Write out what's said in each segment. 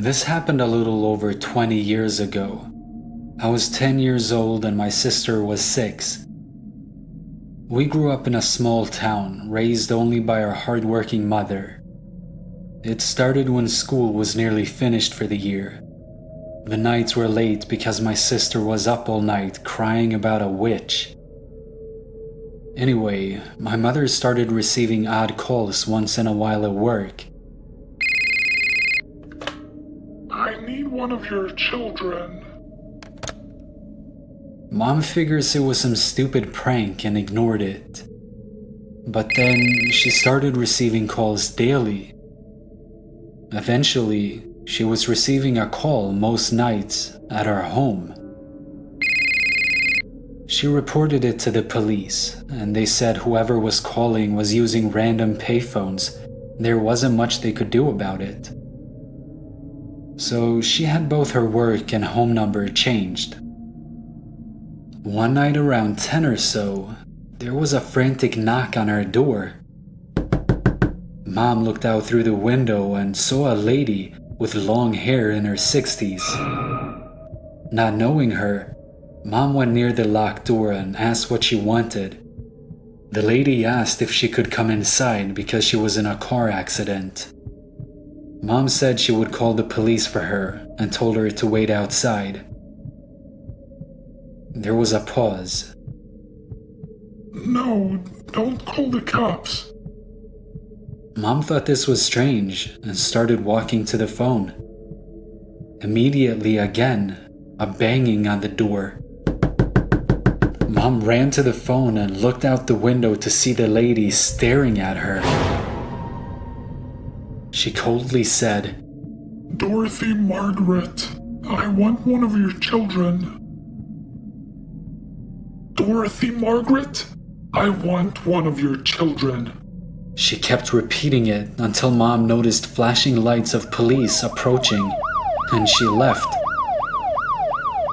This happened a little over 20 years ago. I was 10 years old and my sister was 6. We grew up in a small town, raised only by our hardworking mother. It started when school was nearly finished for the year. The nights were late because my sister was up all night crying about a witch. Anyway, my mother started receiving odd calls once in a while at work. I need one of your children. Mom figures it was some stupid prank and ignored it. But then she started receiving calls daily. Eventually, she was receiving a call most nights at our home. She reported it to the police, and they said whoever was calling was using random payphones. There wasn't much they could do about it. So she had both her work and home number changed. One night around 10 or so, there was a frantic knock on our door. Mom looked out through the window and saw a lady with long hair in her 60s. Not knowing her, Mom went near the locked door and asked what she wanted. The lady asked if she could come inside because she was in a car accident. Mom said she would call the police for her and told her to wait outside. There was a pause. No, don't call the cops. Mom thought this was strange and started walking to the phone. Immediately again, a banging on the door. Mom ran to the phone and looked out the window to see the lady staring at her. She coldly said, Dorothy Margaret, I want one of your children. Dorothy Margaret, I want one of your children. She kept repeating it until Mom noticed flashing lights of police approaching, and she left.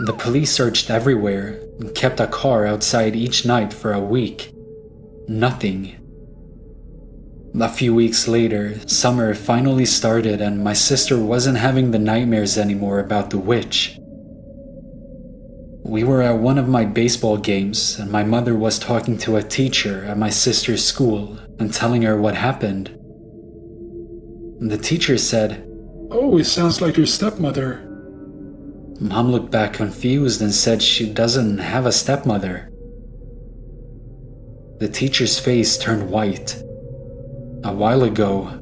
The police searched everywhere and kept a car outside each night for a week. Nothing. A few weeks later, summer finally started and my sister wasn't having the nightmares anymore about the witch. We were at one of my baseball games and my mother was talking to a teacher at my sister's school and telling her what happened. The teacher said, Oh, it sounds like your stepmother. Mom looked back confused and said she doesn't have a stepmother. The teacher's face turned white. A while ago,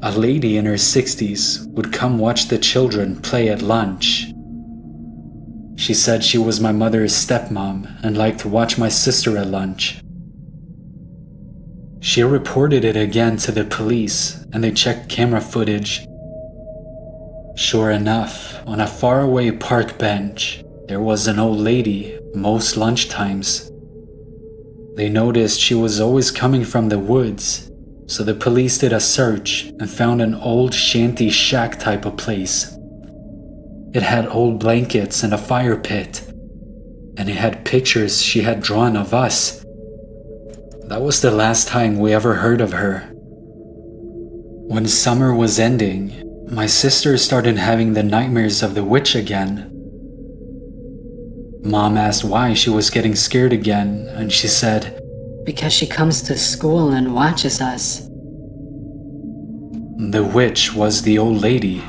a lady in her 60s would come watch the children play at lunch. She said she was my mother's stepmom and liked to watch my sister at lunch. She reported it again to the police and they checked camera footage. Sure enough, on a faraway park bench, there was an old lady most lunchtimes. They noticed she was always coming from the woods, so the police did a search and found an old shanty shack type of place. It had old blankets and a fire pit, and it had pictures she had drawn of us. That was the last time we ever heard of her. When summer was ending, my sister started having the nightmares of the witch again. Mom asked why she was getting scared again, and she said, Because she comes to school and watches us. The witch was the old lady.